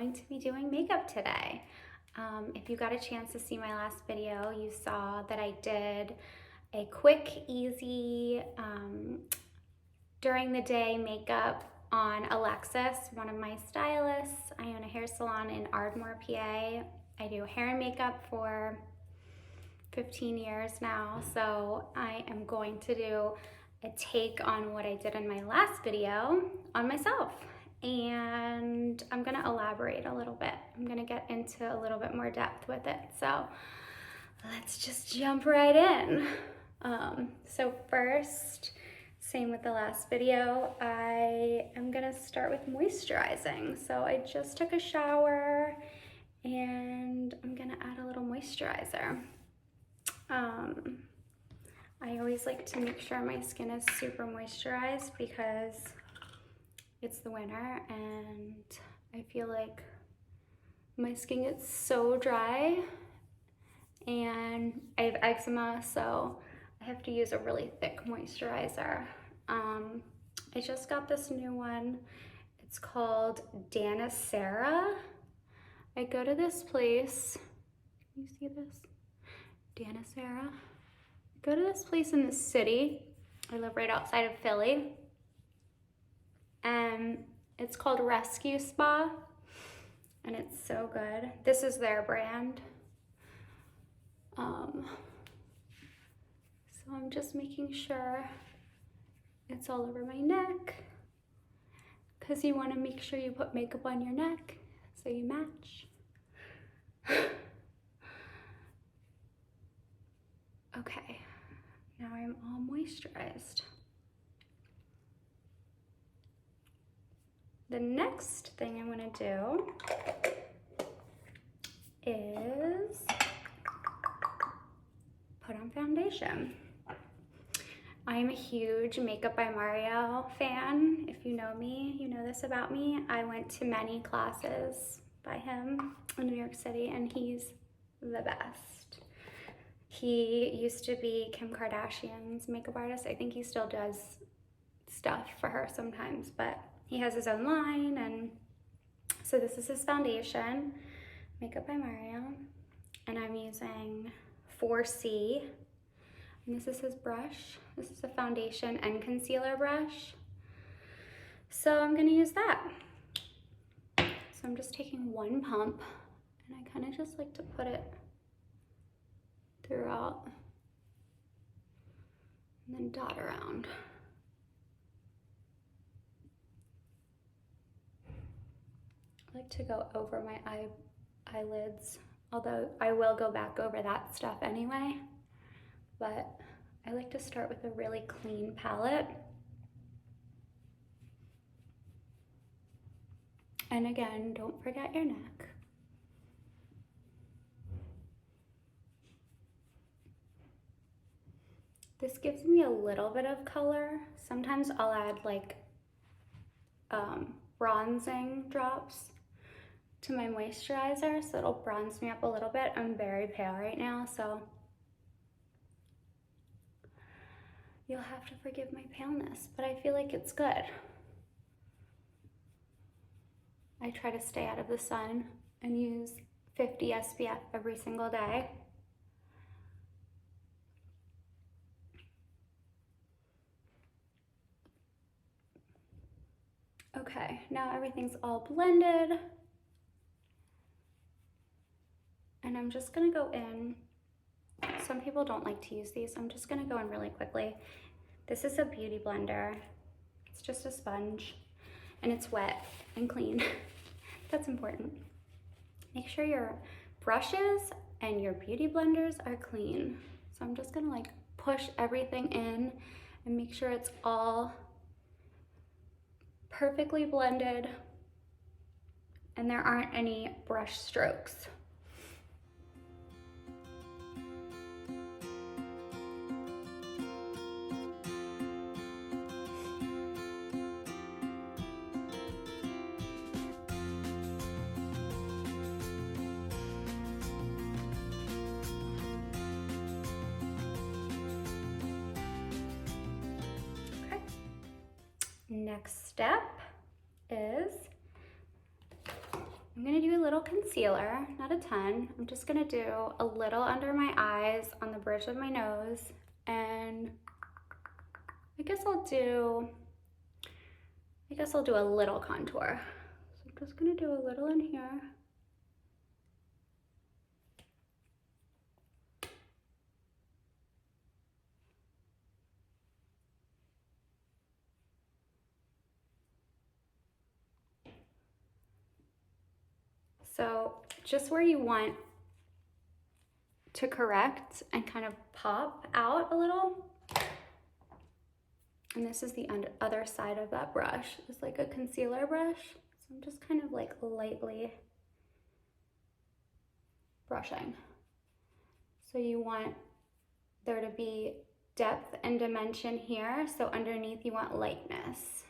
going to be doing makeup today. If you got a chance to see my last video, you saw that I did a quick, easy, during the day makeup on Alexis, one of my stylists. I own a hair salon in Ardmore, PA. I do hair and makeup for 15 years now, so I am going to do a take on what I did in my last video on myself. And I'm gonna elaborate a little bit. I'm gonna get into a little bit more depth with it. So let's just jump right in. So first, same with the last video, I am gonna start with moisturizing. So I just took a shower and I'm gonna add a little moisturizer. I always like to make sure my skin is super moisturized because it's the winter and I feel like my skin gets so dry and I have eczema, so I have to use a really thick moisturizer. I just got this new one. It's called DANUCERA. I go to this place, can you see this? DANUCERA. I go to this place in the city. I live right outside of Philly. And it's called Rescue Spa. And it's so good. This is their brand. So I'm just making sure it's all over my neck, because you want to make sure you put makeup on your neck so you match. Okay, now I'm all moisturized. The next thing I'm gonna do is put on foundation. I am a huge Makeup by Mario fan. If you know me, you know this about me. I went to many classes by him in New York City and he's the best. He used to be Kim Kardashian's makeup artist. I think he still does stuff for her sometimes, but he has his own line. And so this is his foundation, Makeup by Mario, and I'm using 4C. And this is his brush. This is a foundation and concealer brush. So I'm gonna use that. So I'm just taking one pump and I kind of just like to put it throughout and then dot around. I like to go over my eyelids, although I will go back over that stuff anyway. But I like to start with a really clean palette. And again, don't forget your neck. This gives me a little bit of color. Sometimes I'll add like bronzing drops to my moisturizer, so it'll bronze me up a little bit. I'm very pale right now, so you'll have to forgive my paleness, but I feel like it's good. I try to stay out of the sun and use 50 SPF every single day. Okay, now everything's all blended. And I'm just gonna go in. Some people don't like to use these. I'm just gonna go in really quickly. This is a beauty blender. It's just a sponge and it's wet and clean. That's important. Make sure your brushes and your beauty blenders are clean. So I'm just gonna like push everything in and make sure it's all perfectly blended and there aren't any brush strokes. Next step is I'm gonna do a little concealer, not a ton. I'm just gonna do a little under my eyes, on the bridge of my nose, and I guess I'll do a little contour. So I'm just gonna do a little in here. So just where you want to correct and kind of pop out a little. And this is the other side of that brush. It's like a concealer brush. So I'm just kind of like lightly brushing. So you want there to be depth and dimension here. So underneath you want lightness.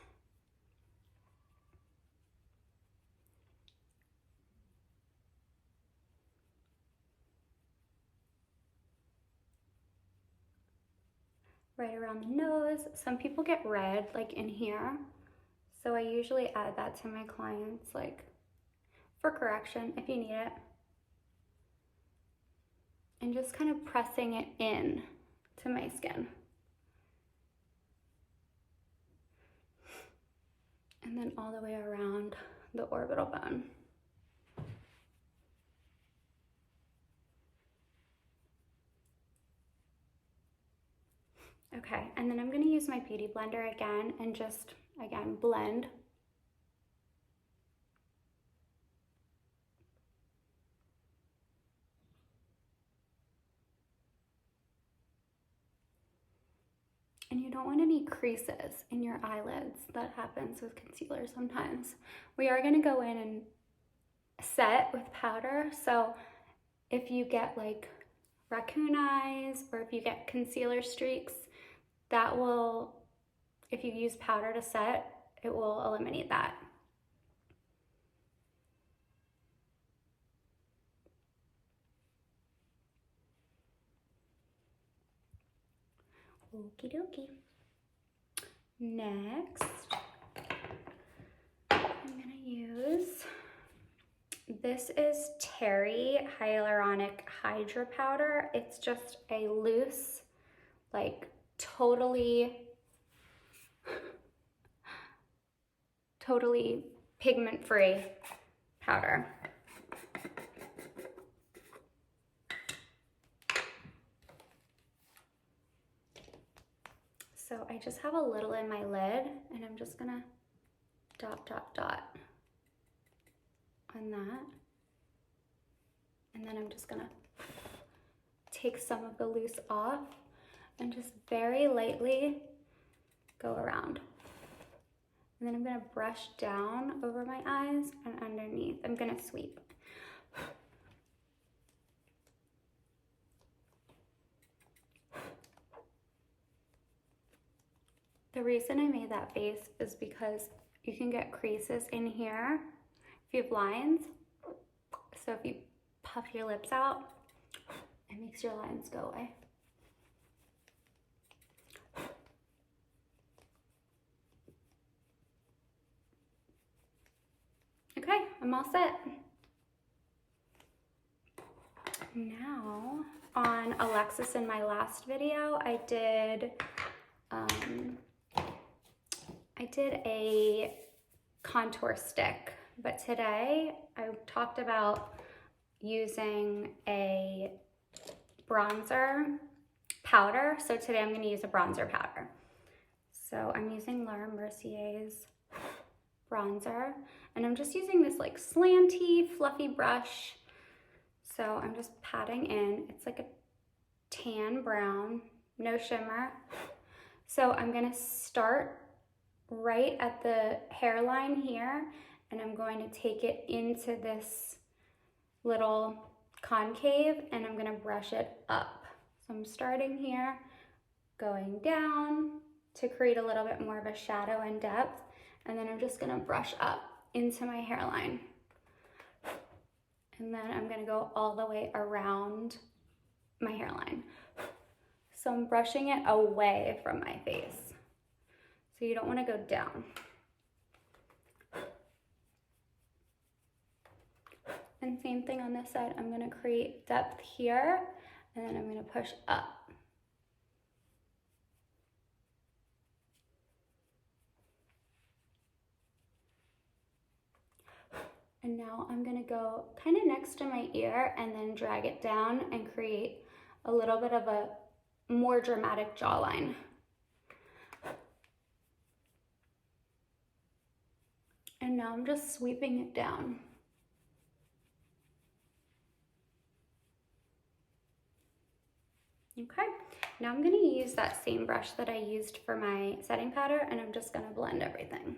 Right around the nose. Some people get red like in here. So I usually add that to my clients like for correction if you need it. And just kind of pressing it in to my skin. And then all the way around the orbital bone. Okay, and then I'm gonna use my beauty blender again and just, again, blend. And you don't want any creases in your eyelids. That happens with concealer sometimes. We are gonna go in and set with powder. So if you get like raccoon eyes or if you get concealer streaks, that will, if you use powder to set, it will eliminate that. Okie dokie. Next, I'm gonna use, this is Terry Hyaluronic Hydra-Powder. It's just a loose, like totally pigment-free powder. So I just have a little in my lid and I'm just gonna dot, dot, dot on that. And then I'm just gonna take some of the loose off and just very lightly go around. And then I'm gonna brush down over my eyes and underneath. I'm gonna sweep. The reason I made that face is because you can get creases in here if you have lines. So if you puff your lips out, it makes your lines go away. Okay, I'm all set. Now, on Alexis in my last video, I did a contour stick, but today I talked about using a bronzer powder. So today I'm gonna use a bronzer powder. So I'm using Laura Mercier's bronzer, and I'm just using this like slanty, fluffy brush. So I'm just patting in. It's like a tan brown, no shimmer. So I'm gonna start right at the hairline here, and I'm going to take it into this little concave, and I'm gonna brush it up. So I'm starting here, going down to create a little bit more of a shadow and depth, and then I'm just gonna brush up into my hairline. And then I'm gonna go all the way around my hairline. So I'm brushing it away from my face. So you don't wanna go down. And same thing on this side. I'm gonna create depth here, and then I'm gonna push up. And now I'm gonna go kind of next to my ear and then drag it down and create a little bit of a more dramatic jawline. And now I'm just sweeping it down. Okay, now I'm gonna use that same brush that I used for my setting powder, and I'm just gonna blend everything.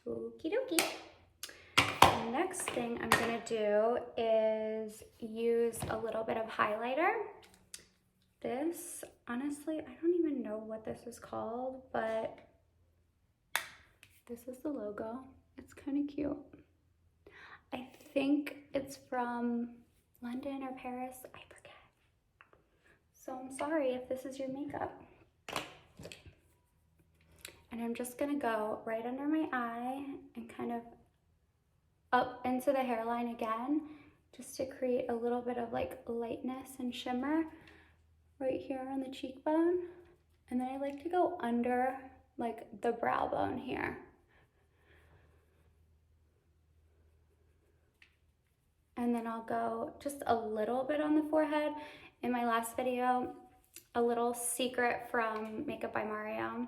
Okie dokie. The next thing I'm gonna do is use a little bit of highlighter. This, honestly, I don't even know what this is called, but this is the logo. It's kind of cute. I think it's from London or Paris, I forget. So I'm sorry if this is your makeup. And I'm just gonna go right under my eye and kind of up into the hairline again, just to create a little bit of like lightness and shimmer right here on the cheekbone. And then I like to go under like the brow bone here. And then I'll go just a little bit on the forehead. In my last video, a little secret from Makeup by Mario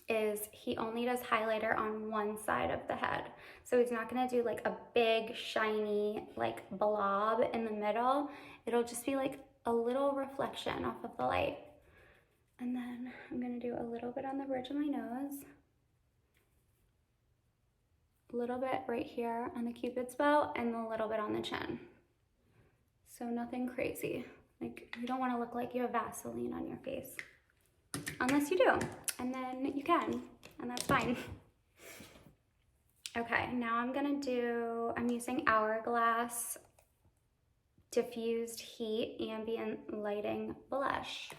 is he only does highlighter on one side of the head. So he's not gonna do like a big shiny like blob in the middle. It'll just be like a little reflection off of the light. And then I'm gonna do a little bit on the bridge of my nose. A little bit right here on the Cupid's bow, and a little bit on the chin. So nothing crazy. Like, you don't wanna look like you have Vaseline on your face. Unless you do, and then you can, and that's fine. Okay, now I'm using Hourglass Diffused Heat Ambient Lighting Blush.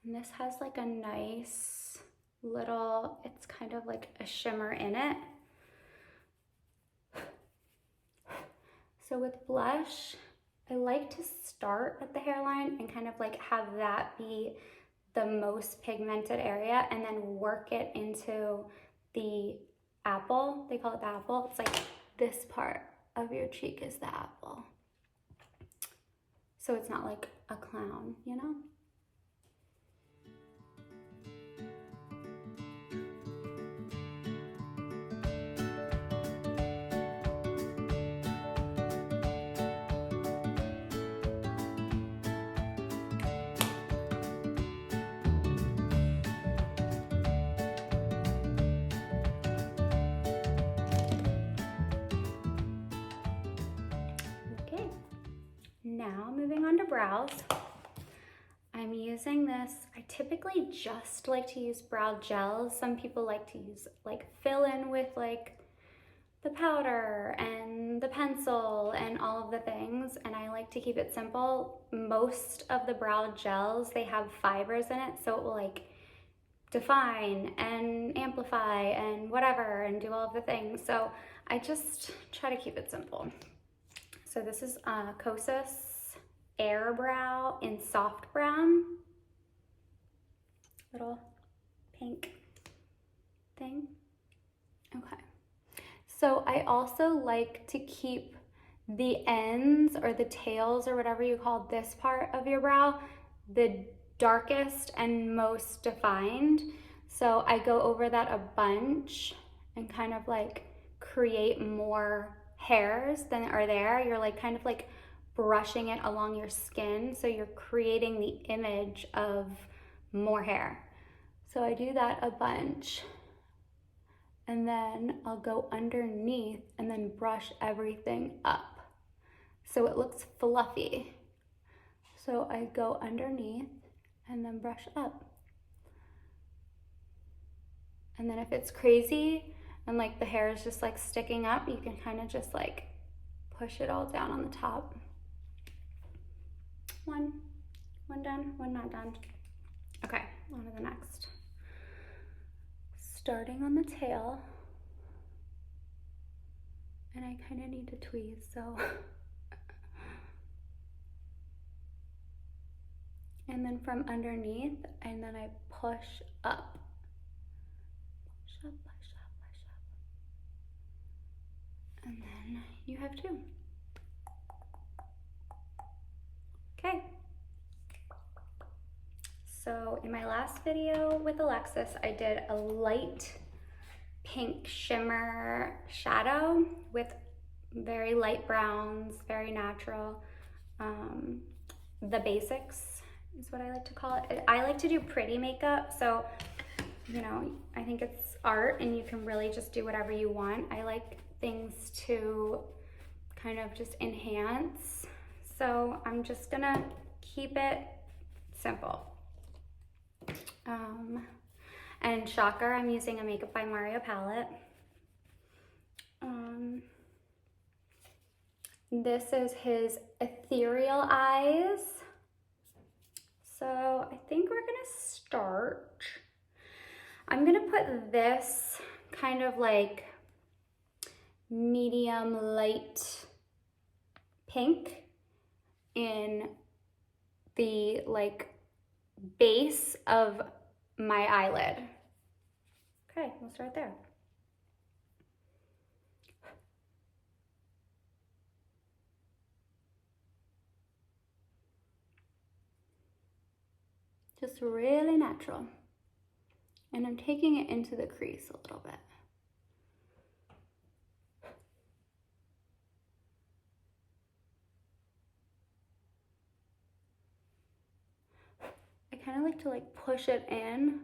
And this has like a nice little, it's kind of like a shimmer in it. So with blush, I like to start at the hairline and kind of like have that be the most pigmented area, and then work it into the apple. They call it the apple. It's like this part of your cheek is the apple. So it's not like a clown, you know? Now moving on to brows. I'm using this, I typically just like to use brow gels. Some people like to use like fill in with like the powder and the pencil and all of the things, and I like to keep it simple. Most of the brow gels, they have fibers in it, so it will like define and amplify and whatever and do all of the things. So I just try to keep it simple. So this is KosasAir Brow in soft brown. Little pink thing. Okay. So I also like to keep the ends or the tails or whatever you call this part of your brow the darkest and most defined. So I go over that a bunch and kind of like create more hairs than are there. You're like kind of like brushing it along your skin, so you're creating the image of more hair. So I do that a bunch, and then I'll go underneath and then brush everything up so it looks fluffy. So I go underneath and then brush up. And then if it's crazy and like the hair is just like sticking up, you can kind of just like push it all down on the top. One done, one not done. Okay, on to the next. Starting on the tail, and I kind of need to tweeze, so. And then from underneath, and then I push up. Push up, push up, push up. And then you have two. Okay. So in my last video with Alexis, I did a light pink shimmer shadow with very light browns, very natural. The basics is what I like to call it. I like to do pretty makeup, so you know, I think it's art and you can really just do whatever you want. I like things to kind of just enhance, so I'm just gonna keep it simple. And shocker, I'm using a Makeup by Mario palette. This is his Ethereal Eyes. So I think we're gonna start. I'm gonna put this kind of like medium light pink in the like base of my eyelid. Okay, we'll start there. Just really natural. And I'm taking it into the crease a little bit. I kind of like to like push it in.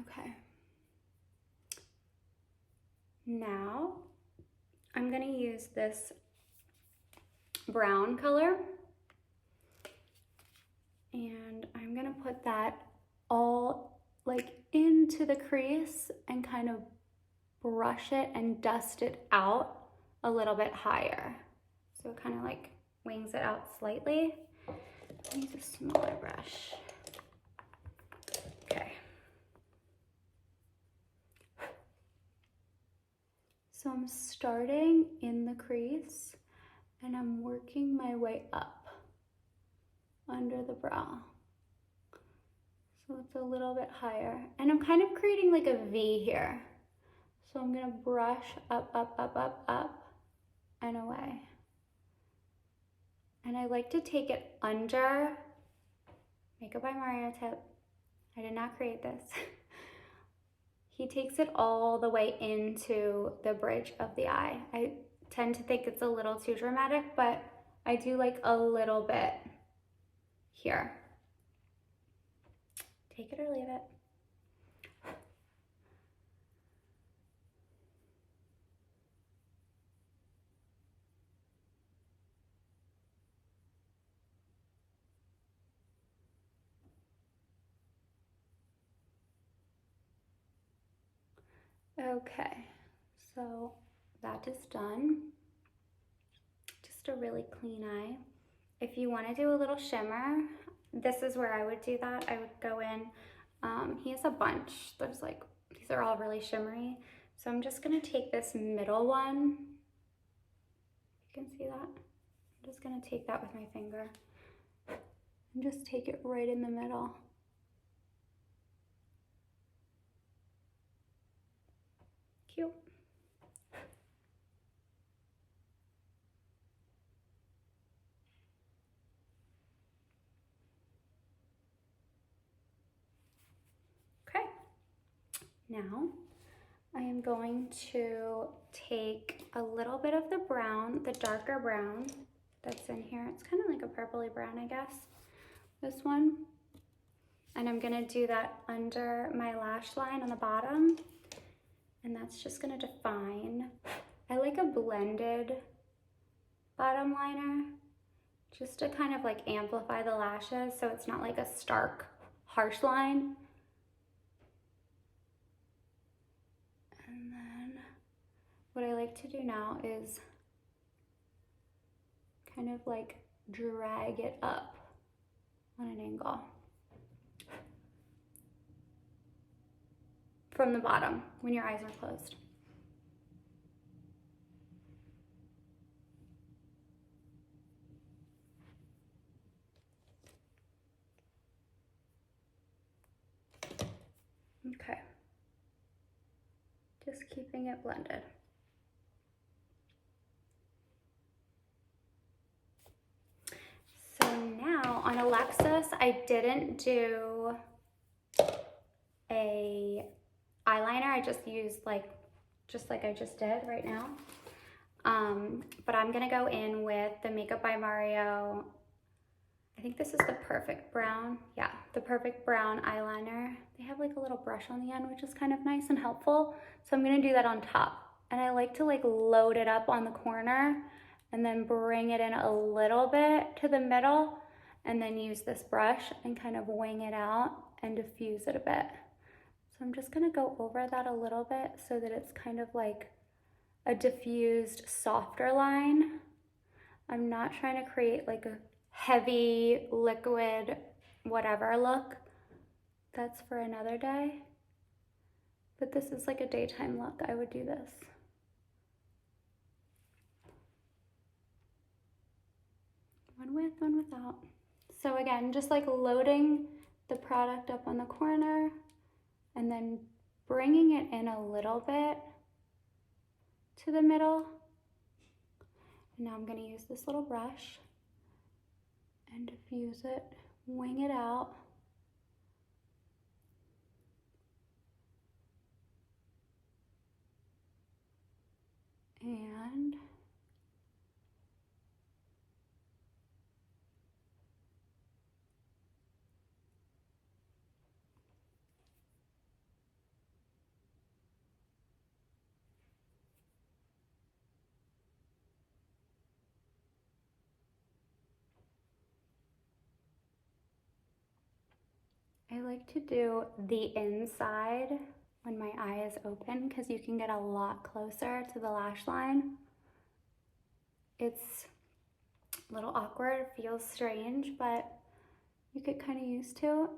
Okay. Now I'm gonna use this brown color and I'm gonna put that all like into the crease and kind of brush it and dust it out a little bit higher. So it kind of like wings it out slightly. I'll use a smaller brush. Okay. So I'm starting in the crease and I'm working my way up under the brow. So it's a little bit higher. And I'm kind of creating like a V here. So I'm gonna brush up, up, up, up, up, and away. And I like to take it under, Makeup by Mario tip. I did not create this. He takes it all the way into the bridge of the eye. I tend to think it's a little too dramatic, but I do like a little bit here. Take it or leave it. Okay, so that is done. Just a really clean eye. If you want to do a little shimmer, this is where I would do that. I would go in, he has a bunch. There's like, these are all really shimmery. So I'm just gonna take this middle one. You can see that. I'm just gonna take that with my finger and just take it right in the middle. Cute. Okay, now I am going to take a little bit of the brown, the darker brown that's in here. It's kind of like a purpley brown, I guess, this one. And I'm gonna do that under my lash line on the bottom. And that's just gonna define. I like a blended bottom liner just to kind of like amplify the lashes so it's not like a stark, harsh line. what I like to do now is kind of like drag it up on an angle from the bottom when your eyes are closed. Okay, just keeping it blended. So now on Alexis, I didn't do a eyeliner. I just used just like I just did right now. But I'm gonna go in with the Makeup by Mario. I think this is the Perfect Brown. Yeah, the Perfect Brown eyeliner. They have like a little brush on the end, which is kind of nice and helpful. So I'm gonna do that on top. And I like to like load it up on the corner and then bring it in a little bit to the middle and then use this brush and kind of wing it out and diffuse it a bit. So I'm just gonna go over that a little bit so that it's kind of like a diffused, softer line. I'm not trying to create like a heavy, liquid, whatever look. That's for another day. But this is like a daytime look. I would do this. One with, one without. So again, just like loading the product up on the corner and then bringing it in a little bit to the middle. And now I'm going to use this little brush and diffuse it, wing it out. And I like to do the inside when my eye is open because you can get a lot closer to the lash line. It's a little awkward, it feels strange, but you get kind of used to it.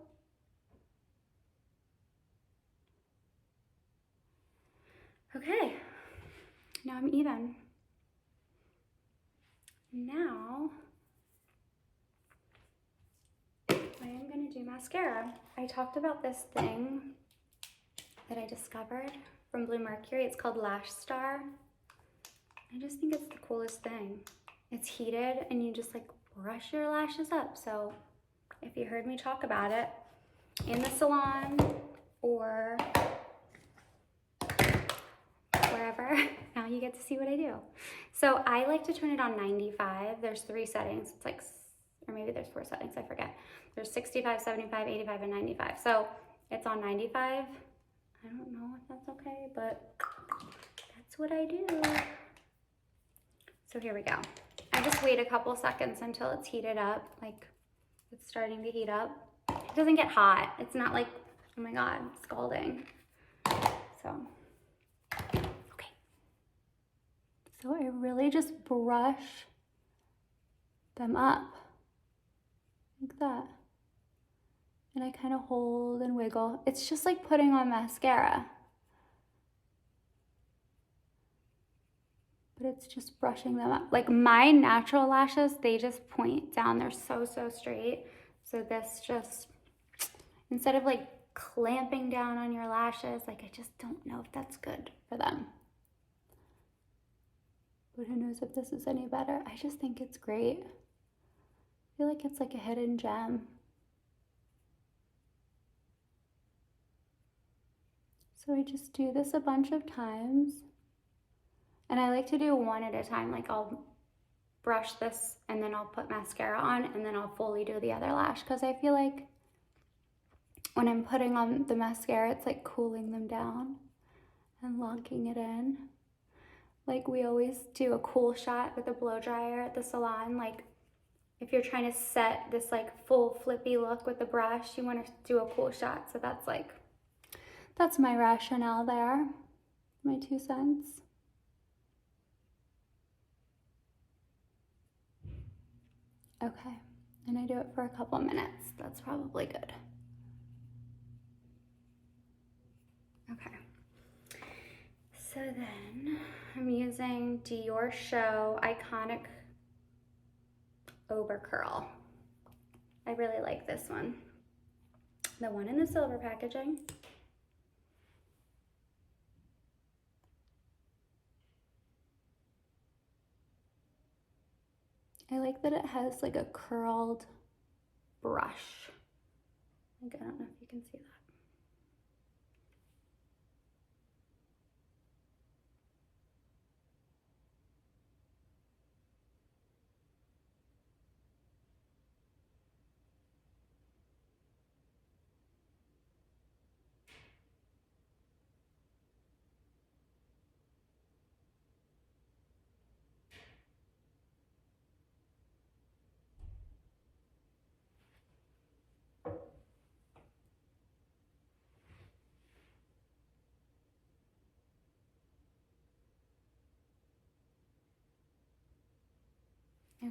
Okay, now I'm even. Now, I am gonna do mascara. I talked about this thing that I discovered from Blue Mercury. It's called Lash Star. I just think it's the coolest thing. It's heated and you just like brush your lashes up. So if you heard me talk about it in the salon or wherever, now you get to see what I do. So I like to turn it on 95. There's 3 settings. It's like, or maybe there's 4 settings, I forget. There's 65, 75, 85, and 95. So it's on 95. I don't know if that's okay, but that's what I do. So here we go. I just wait a couple seconds until it's heated up, like it's starting to heat up. It doesn't get hot. It's not like, oh my God, scalding. So, okay. So I really just brush them up like that. And I kind of hold and wiggle. It's just like putting on mascara. But it's just brushing them up. Like my natural lashes, they just point down. They're so, so straight. So this just, instead of like clamping down on your lashes, like I just don't know if that's good for them. But who knows if this is any better. I just think it's great. I feel like it's like a hidden gem. So I just do this a bunch of times. And I like to do one at a time. Like I'll brush this and then I'll put mascara on and then I'll fully do the other lash. Because I feel like when I'm putting on the mascara, it's like cooling them down and locking it in. Like we always do a cool shot with a blow dryer at the salon. Like if you're trying to set this like full flippy look with the brush, you want to do a cool shot. So that's like, that's my rationale there, my 2 cents. Okay, and I do it for a couple minutes. That's probably good. Okay. So then I'm using Dior Show Iconic Overcurl. I really like this one. The one in the silver packaging. I like that it has like a curled brush. Like, I don't know if you can see that.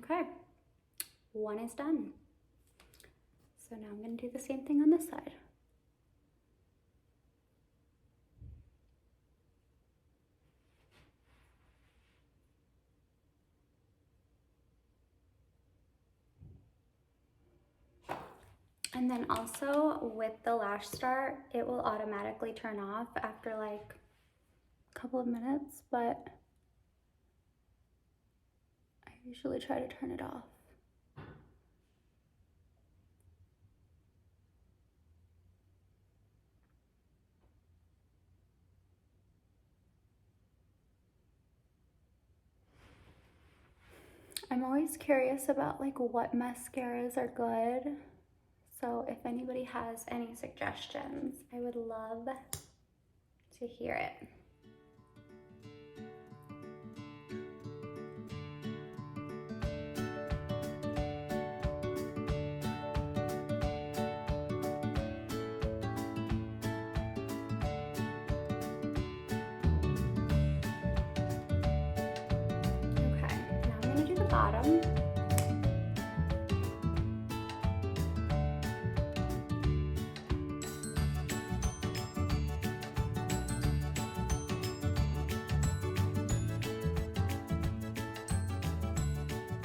Okay, one is done. So now I'm going to do the same thing on this side. And then also with the lash start, it will automatically turn off after like a couple of minutes, but I usually try to turn it off. I'm always curious about like what mascaras are good. So if anybody has any suggestions, I would love to hear it. Okay, now I'm gonna do the bottom.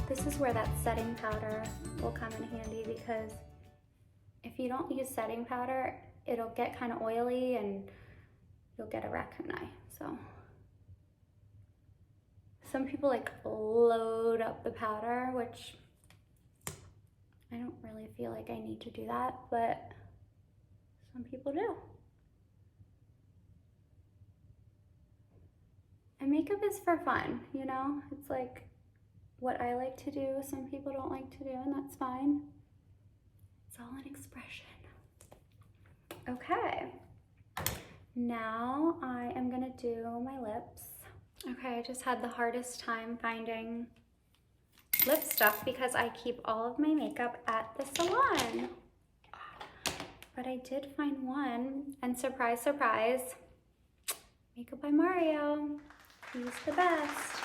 This is where that setting powder will come in handy, because if you don't use setting powder, it'll get kind of oily and you'll get a raccoon eye. So some people like load up the powder, which I don't really feel like I need to do that, but some people do. And makeup is for fun, you know? It's like what I like to do, some people don't like to do, and that's fine. It's all an expression. Okay, now I am gonna do my lips. Okay, I just had the hardest time finding lip stuff because I keep all of my makeup at the salon. But I did find one, and surprise, surprise, Makeup by Mario. He's the best.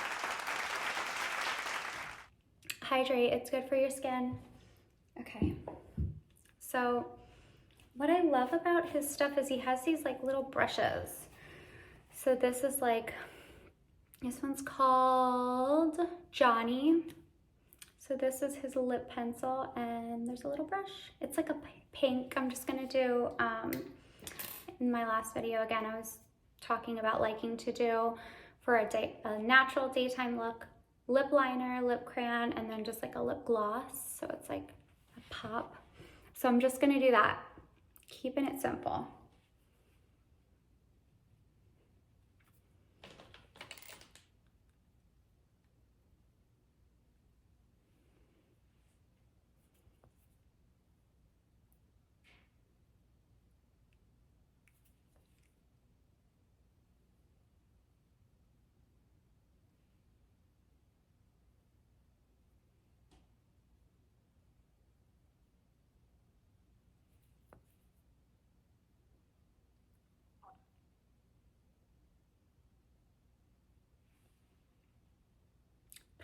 Hydrate, it's good for your skin. Okay, so what I love about his stuff is he has these like little brushes. So this is like, this one's called Johnny. So this is his lip pencil, and there's a little brush. It's like a pink. I'm just gonna do, in my last video, again, I was talking about liking to do for a natural daytime look, lip liner, lip crayon, and then just like a lip gloss. So it's like a pop. So I'm just gonna do that, keeping it simple.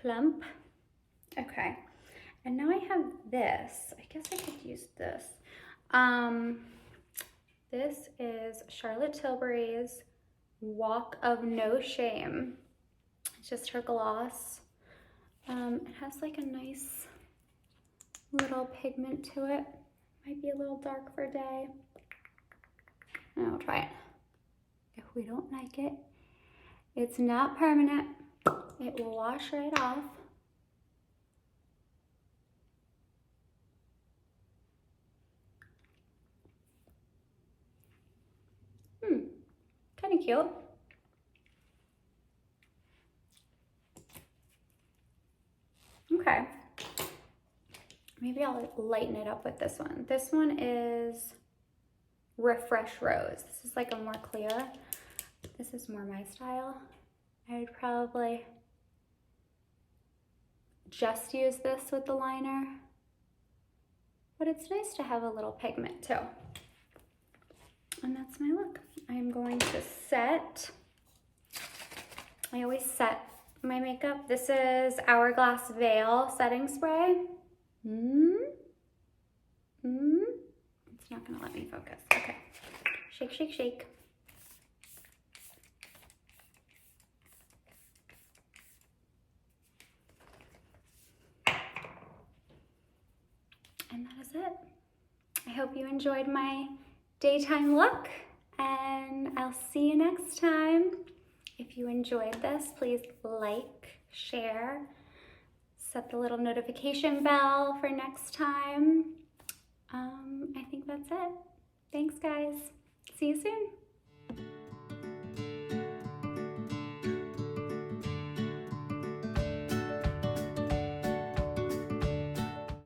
Plump. Okay, And now I have this. I guess I could use this. This is Charlotte Tilbury's Walk of No Shame. It's just her gloss. It has like a nice little pigment to it. Might be a little dark for day. I'll try it. If we don't like it, it's not permanent. It will wash right off. Kind of cute. Okay. Maybe I'll lighten it up with this one. This one is Refresh Rose. This is like a more clear. This is more my style. I would probably just use this with the liner. But it's nice to have a little pigment too. And that's my look. I'm going to set. I always set my makeup. This is HourglassVeil setting spray. It's not gonna let me focus. Okay. Shake, shake, shake. And that is it. I hope you enjoyed my daytime look, and I'll see you next time. If you enjoyed this, please like, share, set the little notification bell for next time. I think that's it. Thanks, guys. See you soon.